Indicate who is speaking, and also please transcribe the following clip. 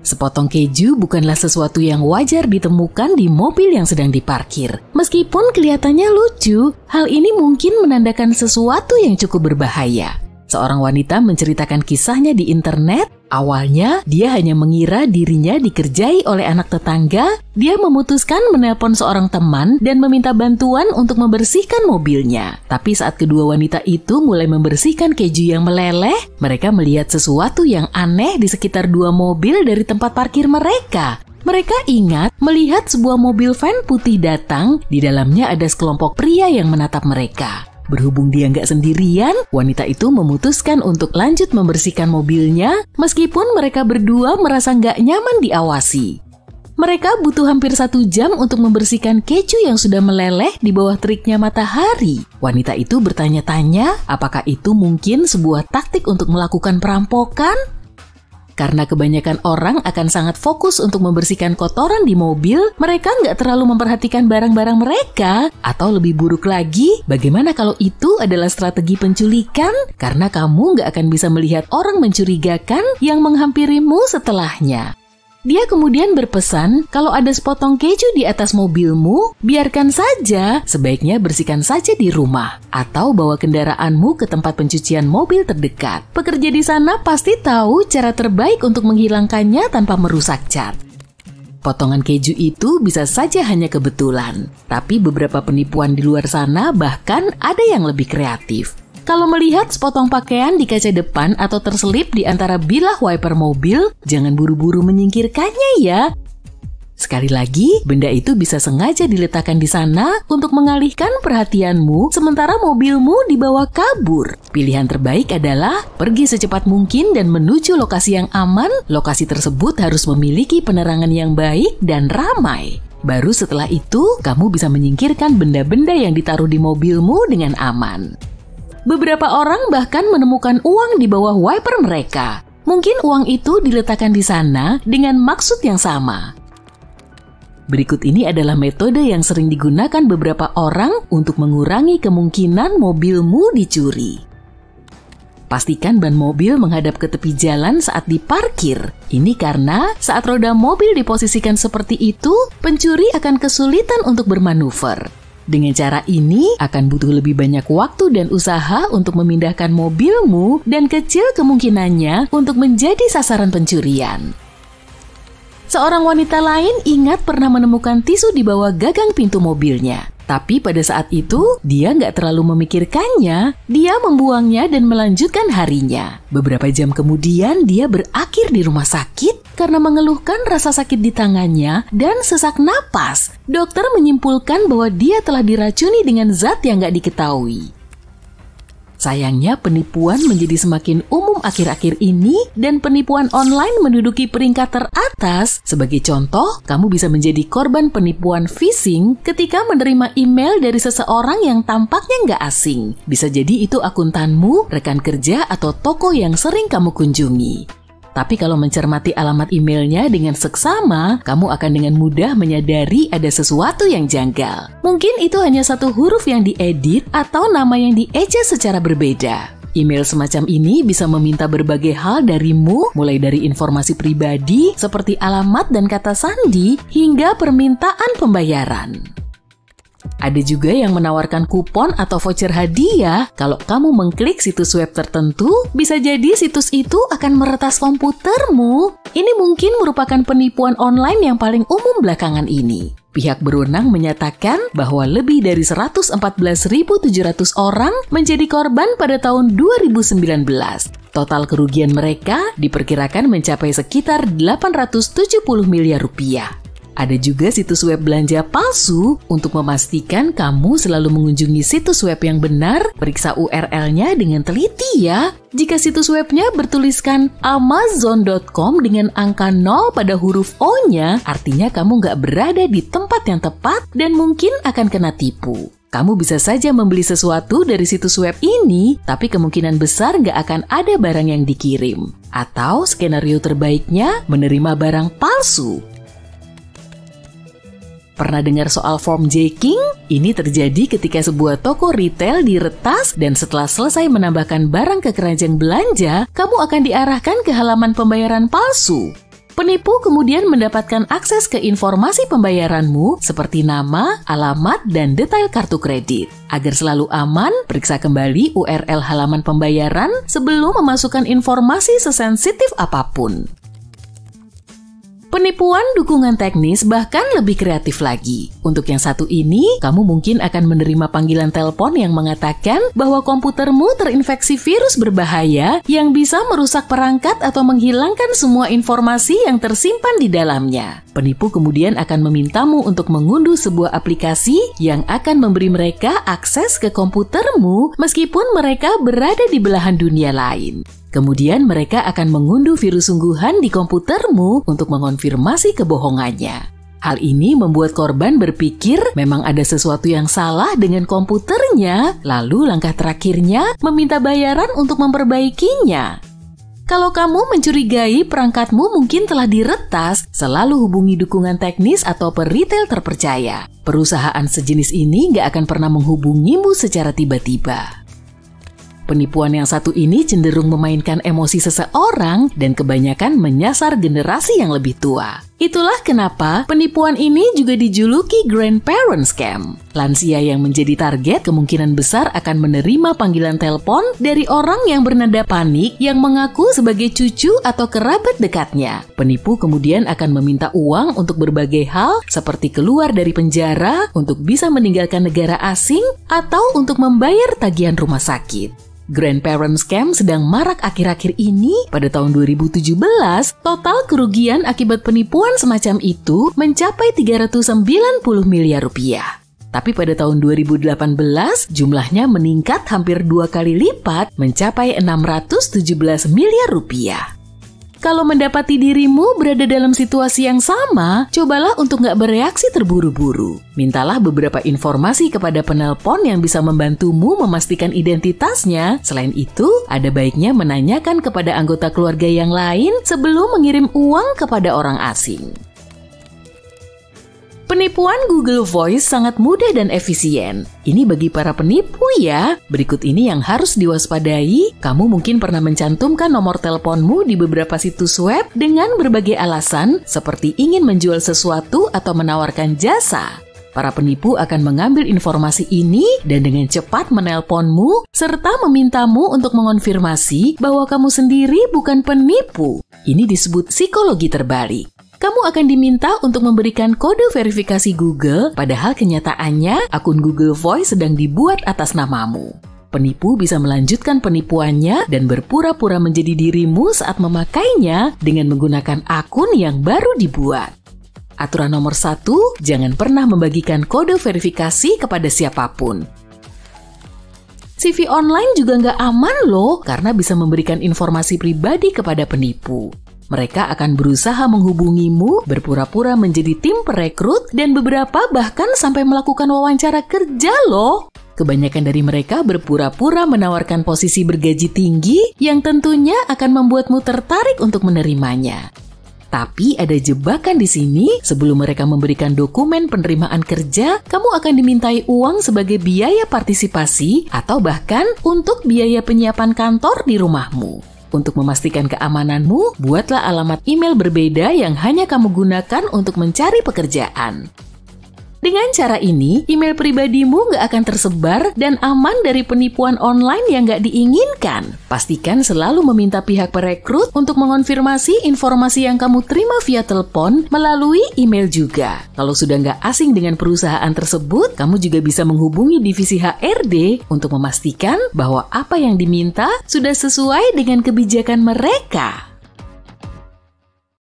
Speaker 1: Sepotong keju bukanlah sesuatu yang wajar ditemukan di mobil yang sedang diparkir. Meskipun kelihatannya lucu, hal ini mungkin menandakan sesuatu yang cukup berbahaya. Seorang wanita menceritakan kisahnya di internet. Awalnya, dia hanya mengira dirinya dikerjai oleh anak tetangga. Dia memutuskan menelpon seorang teman dan meminta bantuan untuk membersihkan mobilnya. Tapi saat kedua wanita itu mulai membersihkan keju yang meleleh, mereka melihat sesuatu yang aneh di sekitar dua mobil dari tempat parkir mereka. Mereka ingat melihat sebuah mobil van putih datang. Di dalamnya ada sekelompok pria yang menatap mereka. Berhubung dia nggak sendirian, wanita itu memutuskan untuk lanjut membersihkan mobilnya meskipun mereka berdua merasa nggak nyaman diawasi. Mereka butuh hampir 1 jam untuk membersihkan keju yang sudah meleleh di bawah teriknya matahari. Wanita itu bertanya-tanya apakah itu mungkin sebuah taktik untuk melakukan perampokan? Karena kebanyakan orang akan sangat fokus untuk membersihkan kotoran di mobil, mereka nggak terlalu memperhatikan barang-barang mereka. Atau lebih buruk lagi, bagaimana kalau itu adalah strategi penculikan? Karena kamu nggak akan bisa melihat orang mencurigakan yang menghampirimu setelahnya. Dia kemudian berpesan, kalau ada sepotong keju di atas mobilmu, biarkan saja, sebaiknya bersihkan saja di rumah. Atau bawa kendaraanmu ke tempat pencucian mobil terdekat. Pekerja di sana pasti tahu cara terbaik untuk menghilangkannya tanpa merusak cat. Potongan keju itu bisa saja hanya kebetulan. Tapi beberapa penipuan di luar sana bahkan ada yang lebih kreatif. Kalau melihat sepotong pakaian di kaca depan atau terselip di antara bilah wiper mobil, jangan buru-buru menyingkirkannya ya. Sekali lagi, benda itu bisa sengaja diletakkan di sana untuk mengalihkan perhatianmu sementara mobilmu dibawa kabur. Pilihan terbaik adalah pergi secepat mungkin dan menuju lokasi yang aman. Lokasi tersebut harus memiliki penerangan yang baik dan ramai. Baru setelah itu, kamu bisa menyingkirkan benda-benda yang ditaruh di mobilmu dengan aman. Beberapa orang bahkan menemukan uang di bawah wiper mereka. Mungkin uang itu diletakkan di sana dengan maksud yang sama. Berikut ini adalah metode yang sering digunakan beberapa orang untuk mengurangi kemungkinan mobilmu dicuri. Pastikan ban mobil menghadap ke tepi jalan saat diparkir. Ini karena saat roda mobil diposisikan seperti itu, pencuri akan kesulitan untuk bermanuver. Dengan cara ini, akan butuh lebih banyak waktu dan usaha untuk memindahkan mobilmu dan kecil kemungkinannya untuk menjadi sasaran pencurian. Seorang wanita lain ingat pernah menemukan tisu di bawah gagang pintu mobilnya. Tapi pada saat itu, dia nggak terlalu memikirkannya. Dia membuangnya dan melanjutkan harinya. Beberapa jam kemudian, dia berakhir di rumah sakit karena mengeluhkan rasa sakit di tangannya dan sesak napas. Dokter menyimpulkan bahwa dia telah diracuni dengan zat yang nggak diketahui. Sayangnya penipuan menjadi semakin umum akhir-akhir ini dan penipuan online menduduki peringkat teratas. Sebagai contoh, kamu bisa menjadi korban penipuan phishing ketika menerima email dari seseorang yang tampaknya nggak asing. Bisa jadi itu akuntanmu, rekan kerja, atau toko yang sering kamu kunjungi. Tapi kalau mencermati alamat emailnya dengan seksama, kamu akan dengan mudah menyadari ada sesuatu yang janggal. Mungkin itu hanya satu huruf yang diedit atau nama yang dieja secara berbeda. Email semacam ini bisa meminta berbagai hal darimu, mulai dari informasi pribadi seperti alamat dan kata sandi, hingga permintaan pembayaran. Ada juga yang menawarkan kupon atau voucher hadiah. Kalau kamu mengklik situs web tertentu, bisa jadi situs itu akan meretas komputermu. Ini mungkin merupakan penipuan online yang paling umum belakangan ini. Pihak berwenang menyatakan bahwa lebih dari 114.700 orang menjadi korban pada tahun 2019. Total kerugian mereka diperkirakan mencapai sekitar 870 miliar rupiah. Ada juga situs web belanja palsu. Untuk memastikan kamu selalu mengunjungi situs web yang benar, periksa URL-nya dengan teliti ya. Jika situs webnya bertuliskan amazon.com dengan angka 0 pada huruf O-nya, artinya kamu nggak berada di tempat yang tepat dan mungkin akan kena tipu. Kamu bisa saja membeli sesuatu dari situs web ini, tapi kemungkinan besar nggak akan ada barang yang dikirim. Atau skenario terbaiknya, menerima barang palsu. Pernah dengar soal form jacking? Ini terjadi ketika sebuah toko retail diretas dan setelah selesai menambahkan barang ke keranjang belanja, kamu akan diarahkan ke halaman pembayaran palsu. Penipu kemudian mendapatkan akses ke informasi pembayaranmu seperti nama, alamat, dan detail kartu kredit. Agar selalu aman, periksa kembali URL halaman pembayaran sebelum memasukkan informasi sesensitif apapun. Penipuan dukungan teknis bahkan lebih kreatif lagi. Untuk yang satu ini, kamu mungkin akan menerima panggilan telepon yang mengatakan bahwa komputermu terinfeksi virus berbahaya yang bisa merusak perangkat atau menghilangkan semua informasi yang tersimpan di dalamnya. Penipu kemudian akan memintamu untuk mengunduh sebuah aplikasi yang akan memberi mereka akses ke komputermu meskipun mereka berada di belahan dunia lain. Kemudian mereka akan mengunduh virus sungguhan di komputermu untuk mengonfirmasi kebohongannya. Hal ini membuat korban berpikir memang ada sesuatu yang salah dengan komputernya, lalu langkah terakhirnya meminta bayaran untuk memperbaikinya. Kalau kamu mencurigai perangkatmu mungkin telah diretas, selalu hubungi dukungan teknis atau peritel terpercaya. Perusahaan sejenis ini nggak akan pernah menghubungimu secara tiba-tiba. Penipuan yang satu ini cenderung memainkan emosi seseorang dan kebanyakan menyasar generasi yang lebih tua. Itulah kenapa penipuan ini juga dijuluki grandparent scam. Lansia yang menjadi target kemungkinan besar akan menerima panggilan telepon dari orang yang bernada panik yang mengaku sebagai cucu atau kerabat dekatnya. Penipu kemudian akan meminta uang untuk berbagai hal seperti keluar dari penjara, untuk bisa meninggalkan negara asing, atau untuk membayar tagihan rumah sakit. Grandparent scam sedang marak akhir-akhir ini. Pada tahun 2017, total kerugian akibat penipuan semacam itu mencapai 390 miliar rupiah. Tapi pada tahun 2018, jumlahnya meningkat hampir 2 kali lipat mencapai 617 miliar rupiah. Kalau mendapati dirimu berada dalam situasi yang sama, cobalah untuk nggak bereaksi terburu-buru. Mintalah beberapa informasi kepada penelpon yang bisa membantumu memastikan identitasnya. Selain itu, ada baiknya menanyakan kepada anggota keluarga yang lain sebelum mengirim uang kepada orang asing. Penipuan Google Voice sangat mudah dan efisien. Ini bagi para penipu ya. Berikut ini yang harus diwaspadai. Kamu mungkin pernah mencantumkan nomor teleponmu di beberapa situs web dengan berbagai alasan seperti ingin menjual sesuatu atau menawarkan jasa. Para penipu akan mengambil informasi ini dan dengan cepat menelponmu serta memintamu untuk mengonfirmasi bahwa kamu sendiri bukan penipu. Ini disebut psikologi terbalik. Kamu akan diminta untuk memberikan kode verifikasi Google, padahal kenyataannya akun Google Voice sedang dibuat atas namamu. Penipu bisa melanjutkan penipuannya dan berpura-pura menjadi dirimu saat memakainya dengan menggunakan akun yang baru dibuat. Aturan nomor 1, jangan pernah membagikan kode verifikasi kepada siapapun. CV online juga nggak aman loh, karena bisa memberikan informasi pribadi kepada penipu. Mereka akan berusaha menghubungimu, berpura-pura menjadi tim perekrut, dan beberapa bahkan sampai melakukan wawancara kerja loh. Kebanyakan dari mereka berpura-pura menawarkan posisi bergaji tinggi yang tentunya akan membuatmu tertarik untuk menerimanya. Tapi ada jebakan di sini. Sebelum mereka memberikan dokumen penerimaan kerja, kamu akan dimintai uang sebagai biaya partisipasi atau bahkan untuk biaya penyiapan kantor di rumahmu. Untuk memastikan keamananmu, buatlah alamat email berbeda yang hanya kamu gunakan untuk mencari pekerjaan. Dengan cara ini, email pribadimu nggak akan tersebar dan aman dari penipuan online yang nggak diinginkan. Pastikan selalu meminta pihak perekrut untuk mengonfirmasi informasi yang kamu terima via telepon melalui email juga. Kalau sudah nggak asing dengan perusahaan tersebut, kamu juga bisa menghubungi divisi HRD untuk memastikan bahwa apa yang diminta sudah sesuai dengan kebijakan mereka.